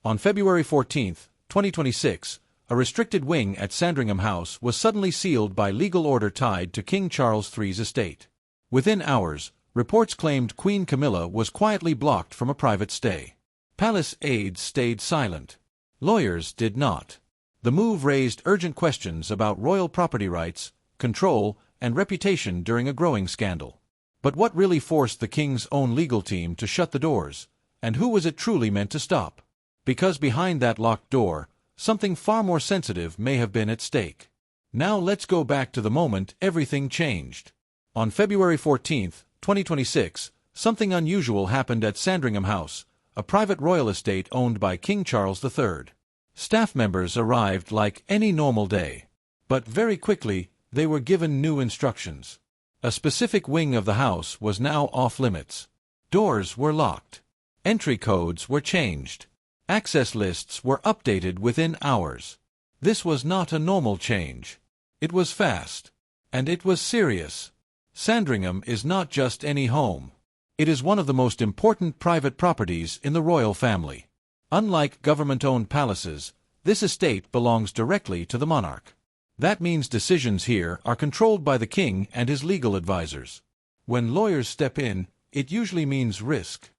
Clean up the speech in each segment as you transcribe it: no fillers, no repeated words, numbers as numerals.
On February 14, 2026, a restricted wing at Sandringham House was suddenly sealed by legal order tied to King Charles III's estate. Within hours, reports claimed Queen Camilla was quietly blocked from a private stay. Palace aides stayed silent. Lawyers did not. The move raised urgent questions about royal property rights, control, and reputation during a growing scandal. But what really forced the king's own legal team to shut the doors, and who was it truly meant to stop? Because behind that locked door, something far more sensitive may have been at stake. Now let's go back to the moment everything changed. On February 14, 2026, something unusual happened at Sandringham House, a private royal estate owned by King Charles III. Staff members arrived like any normal day. But very quickly, they were given new instructions. A specific wing of the house was now off-limits. Doors were locked. Entry codes were changed. Access lists were updated within hours. This was not a normal change. It was fast. And it was serious. Sandringham is not just any home. It is one of the most important private properties in the royal family. Unlike government-owned palaces, this estate belongs directly to the monarch. That means decisions here are controlled by the king and his legal advisors. When lawyers step in, it usually means risk.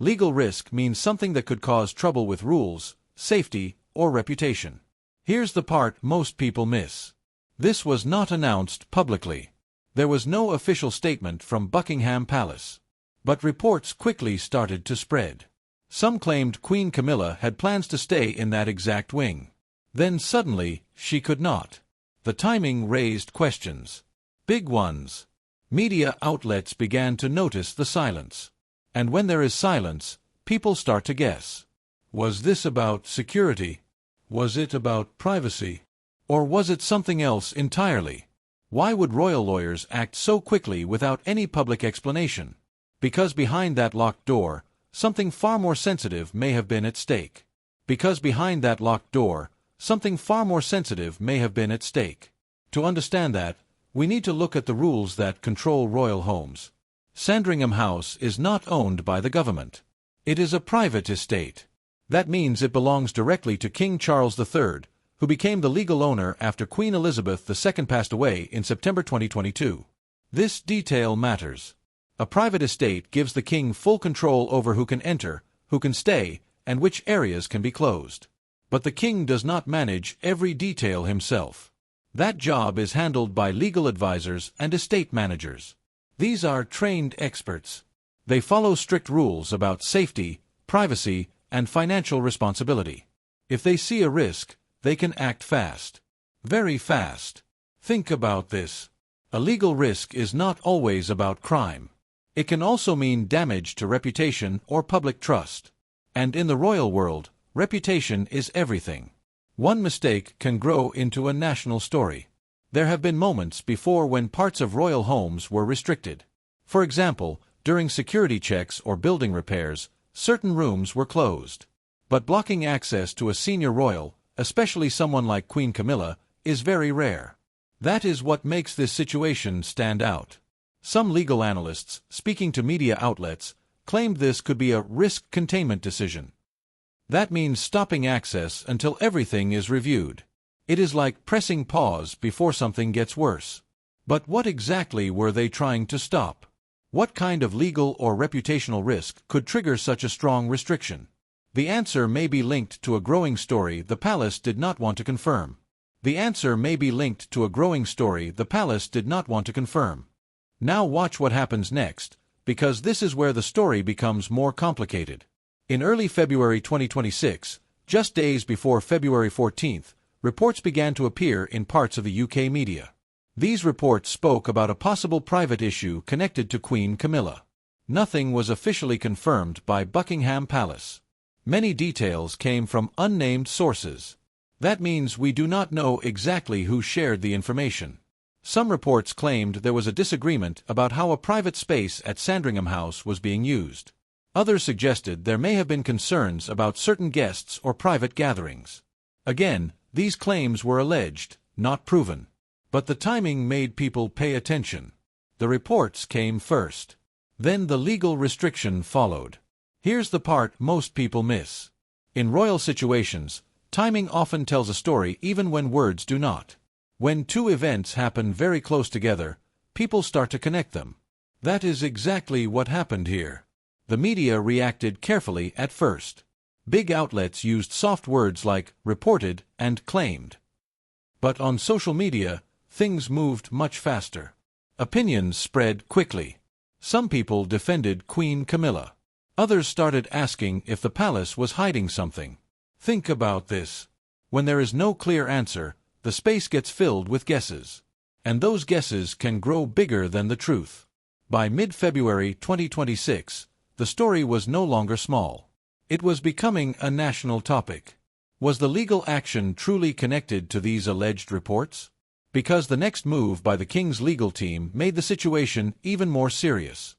Legal risk means something that could cause trouble with rules, safety, or reputation. Here's the part most people miss. This was not announced publicly. There was no official statement from Buckingham Palace. But reports quickly started to spread. Some claimed Queen Camilla had plans to stay in that exact wing. Then suddenly, she could not. The timing raised questions. Big ones. Media outlets began to notice the silence. And when there is silence, people start to guess. Was this about security? Was it about privacy? Or was it something else entirely? Why would royal lawyers act so quickly without any public explanation? Because behind that locked door, something far more sensitive may have been at stake. Because behind that locked door, something far more sensitive may have been at stake. To understand that, we need to look at the rules that control royal homes. Sandringham House is not owned by the government. It is a private estate. That means it belongs directly to King Charles III, who became the legal owner after Queen Elizabeth II passed away in September 2022. This detail matters. A private estate gives the king full control over who can enter, who can stay, and which areas can be closed. But the king does not manage every detail himself. That job is handled by legal advisors and estate managers. These are trained experts. They follow strict rules about safety, privacy, and financial responsibility. If they see a risk, they can act fast. Very fast. Think about this. A legal risk is not always about crime. It can also mean damage to reputation or public trust. And in the royal world, reputation is everything. One mistake can grow into a national story. There have been moments before when parts of royal homes were restricted. For example, during security checks or building repairs, certain rooms were closed. But blocking access to a senior royal, especially someone like Queen Camilla, is very rare. That is what makes this situation stand out. Some legal analysts, speaking to media outlets, claimed this could be a risk containment decision. That means stopping access until everything is reviewed. It is like pressing pause before something gets worse. But what exactly were they trying to stop? What kind of legal or reputational risk could trigger such a strong restriction? The answer may be linked to a growing story the palace did not want to confirm. Now watch what happens next, because this is where the story becomes more complicated. In early February 2026, just days before February 14th, reports began to appear in parts of the UK media. These reports spoke about a possible private issue connected to Queen Camilla. Nothing was officially confirmed by Buckingham Palace. Many details came from unnamed sources. That means we do not know exactly who shared the information. Some reports claimed there was a disagreement about how a private space at Sandringham House was being used. Others suggested there may have been concerns about certain guests or private gatherings. Again, these claims were alleged, not proven. But the timing made people pay attention. The reports came first. Then the legal restriction followed. Here's the part most people miss. In royal situations, timing often tells a story even when words do not. When two events happen very close together, people start to connect them. That is exactly what happened here. The media reacted carefully at first. Big outlets used soft words like reported and claimed. But on social media, things moved much faster. Opinions spread quickly. Some people defended Queen Camilla. Others started asking if the palace was hiding something. Think about this. When there is no clear answer, the space gets filled with guesses. And those guesses can grow bigger than the truth. By mid-February 2026, the story was no longer small. It was becoming a national topic. Was the legal action truly connected to these alleged reports? Because the next move by the king's legal team made the situation even more serious.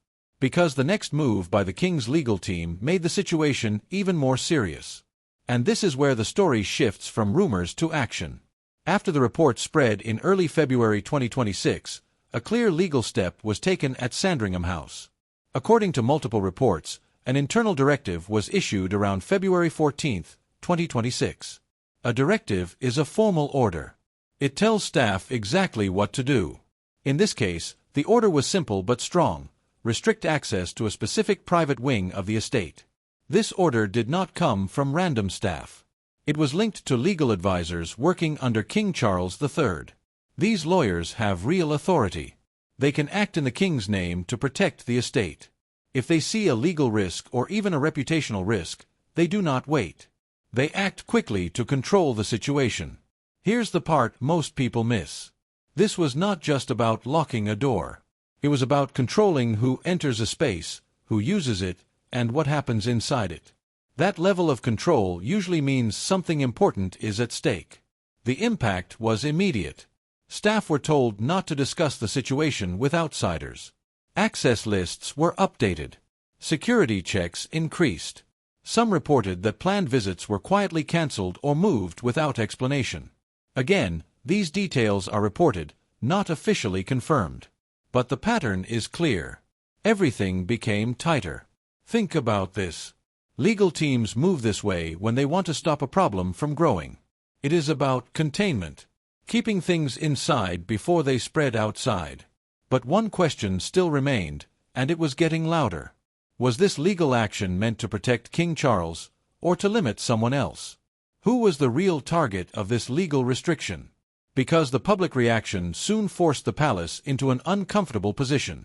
And this is where the story shifts from rumors to action. After the report spread in early February 2026, a clear legal step was taken at Sandringham House. According to multiple reports, an internal directive was issued around February 14, 2026. A directive is a formal order. It tells staff exactly what to do. In this case, the order was simple but strong: restrict access to a specific private wing of the estate. This order did not come from random staff. It was linked to legal advisors working under King Charles III. These lawyers have real authority. They can act in the king's name to protect the estate. If they see a legal risk or even a reputational risk, they do not wait. They act quickly to control the situation. Here's the part most people miss. This was not just about locking a door. It was about controlling who enters a space, who uses it, and what happens inside it. That level of control usually means something important is at stake. The impact was immediate. Staff were told not to discuss the situation with outsiders. Access lists were updated. Security checks increased. Some reported that planned visits were quietly cancelled or moved without explanation. Again, these details are reported, not officially confirmed. But the pattern is clear. Everything became tighter. Think about this. Legal teams move this way when they want to stop a problem from growing. It is about containment, keeping things inside before they spread outside. But one question still remained, and it was getting louder. Was this legal action meant to protect King Charles, or to limit someone else? Who was the real target of this legal restriction? Because the public reaction soon forced the palace into an uncomfortable position.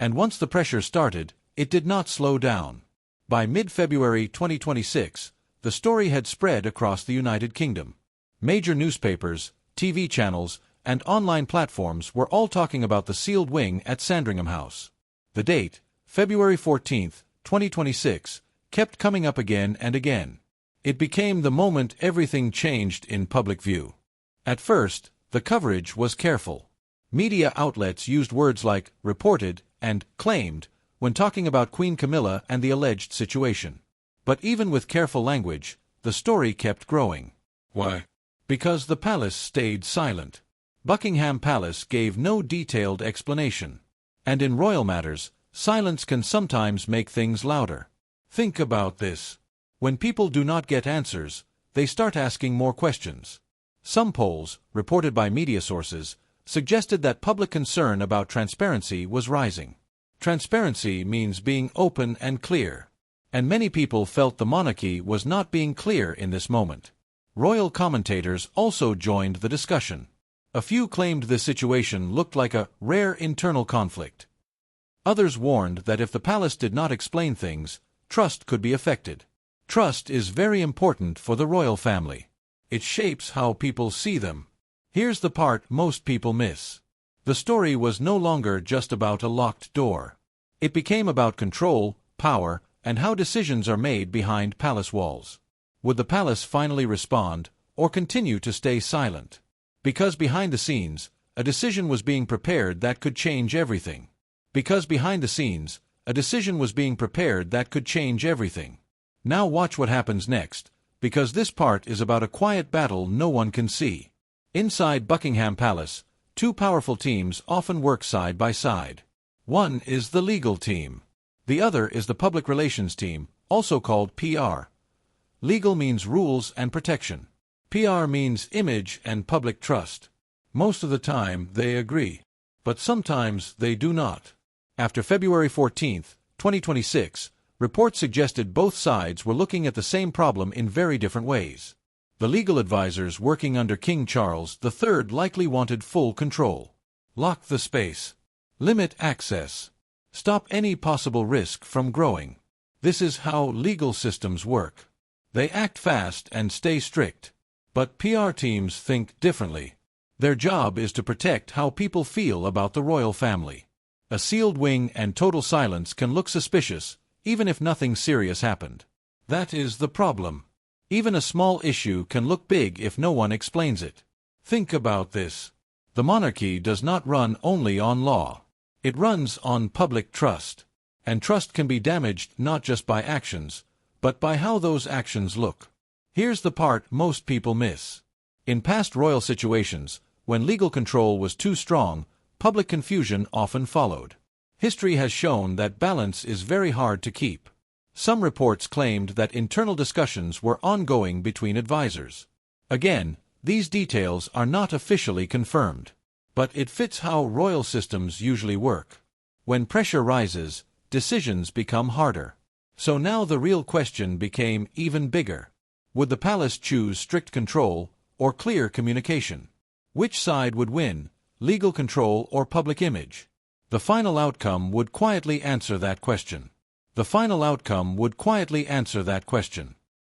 And once the pressure started, it did not slow down. By mid-February 2026, the story had spread across the United Kingdom. Major newspapers, TV channels, and online platforms were all talking about the sealed wing at Sandringham House. The date, February 14, 2026, kept coming up again and again. It became the moment everything changed in public view. At first, the coverage was careful. Media outlets used words like reported and claimed when talking about Queen Camilla and the alleged situation. But even with careful language, the story kept growing. Why? Because the palace stayed silent. Buckingham Palace gave no detailed explanation. And in royal matters, silence can sometimes make things louder. Think about this. When people do not get answers, they start asking more questions. Some polls, reported by media sources, suggested that public concern about transparency was rising. Transparency means being open and clear. And many people felt the monarchy was not being clear in this moment. Royal commentators also joined the discussion. A few claimed this situation looked like a rare internal conflict. Others warned that if the palace did not explain things, trust could be affected. Trust is very important for the royal family. It shapes how people see them. Here's the part most people miss. The story was no longer just about a locked door. It became about control, power, and how decisions are made behind palace walls. Would the palace finally respond, or continue to stay silent? Because behind the scenes, a decision was being prepared that could change everything. Now watch what happens next, because this part is about a quiet battle no one can see. Inside Buckingham Palace, two powerful teams often work side by side. One is the legal team. The other is the public relations team, also called PR. Legal means rules and protection. PR means image and public trust. Most of the time they agree, but sometimes they do not. After February 14, 2026, reports suggested both sides were looking at the same problem in very different ways. The legal advisors working under King Charles III likely wanted full control. Lock the space. Limit access. Stop any possible risk from growing. This is how legal systems work. They act fast and stay strict. But PR teams think differently. Their job is to protect how people feel about the royal family. A sealed wing and total silence can look suspicious, even if nothing serious happened. That is the problem. Even a small issue can look big if no one explains it. Think about this. The monarchy does not run only on law. It runs on public trust. And trust can be damaged not just by actions, but by how those actions look. Here's the part most people miss. In past royal situations, when legal control was too strong, public confusion often followed. History has shown that balance is very hard to keep. Some reports claimed that internal discussions were ongoing between advisors. Again, these details are not officially confirmed. But it fits how royal systems usually work. When pressure rises, decisions become harder. So now the real question became even bigger. Would the palace choose strict control or clear communication? Which side would win, legal control or public image? The final outcome would quietly answer that question.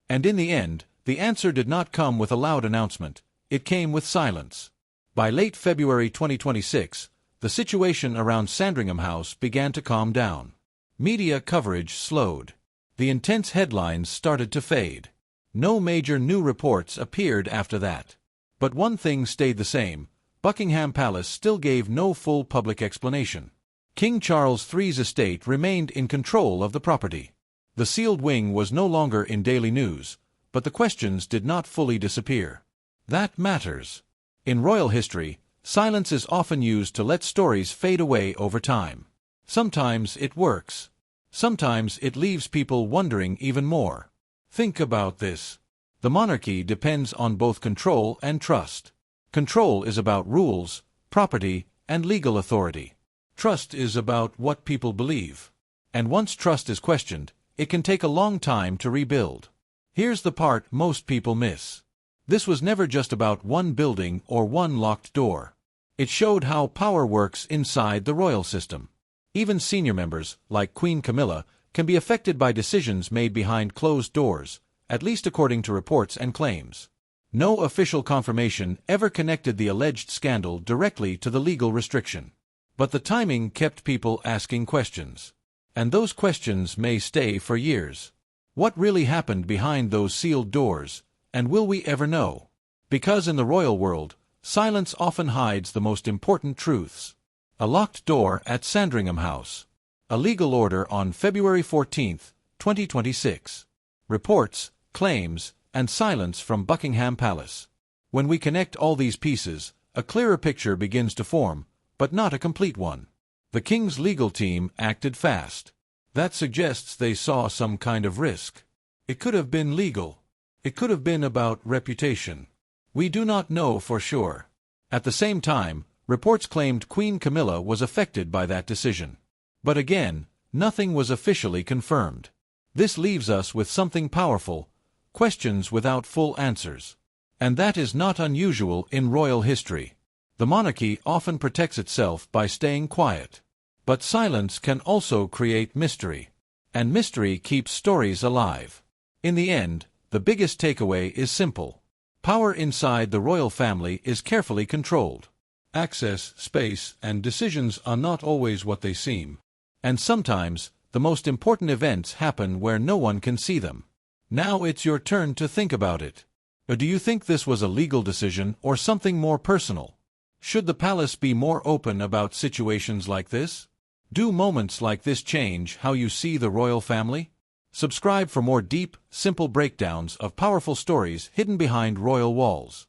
And in the end, the answer did not come with a loud announcement. It came with silence. By late February 2026, the situation around Sandringham House began to calm down. Media coverage slowed. The intense headlines started to fade. No major new reports appeared after that. But one thing stayed the same. Buckingham Palace still gave no full public explanation. King Charles III's estate remained in control of the property. The sealed wing was no longer in daily news, but the questions did not fully disappear. That matters. In royal history, silence is often used to let stories fade away over time. Sometimes it works. Sometimes it leaves people wondering even more. Think about this. The monarchy depends on both control and trust. Control is about rules, property, and legal authority. Trust is about what people believe. And once trust is questioned, it can take a long time to rebuild. Here's the part most people miss. This was never just about one building or one locked door. It showed how power works inside the royal system. Even senior members, like Queen Camilla, can be affected by decisions made behind closed doors, at least according to reports and claims. No official confirmation ever connected the alleged scandal directly to the legal restriction. But the timing kept people asking questions. And those questions may stay for years. What really happened behind those sealed doors, and will we ever know? Because in the royal world, silence often hides the most important truths. A locked door at Sandringham House. A legal order on February 14, 2026. Reports, claims, and silence from Buckingham Palace. When we connect all these pieces, a clearer picture begins to form, but not a complete one. The king's legal team acted fast. That suggests they saw some kind of risk. It could have been legal. It could have been about reputation. We do not know for sure. At the same time, reports claimed Queen Camilla was affected by that decision. But again, nothing was officially confirmed. This leaves us with something powerful, questions without full answers. And that is not unusual in royal history. The monarchy often protects itself by staying quiet. But silence can also create mystery. And mystery keeps stories alive. In the end, the biggest takeaway is simple. Power inside the royal family is carefully controlled. Access, space, and decisions are not always what they seem. And sometimes, the most important events happen where no one can see them. Now it's your turn to think about it. Do you think this was a legal decision or something more personal? Should the palace be more open about situations like this? Do moments like this change how you see the royal family? Subscribe for more deep, simple breakdowns of powerful stories hidden behind royal walls.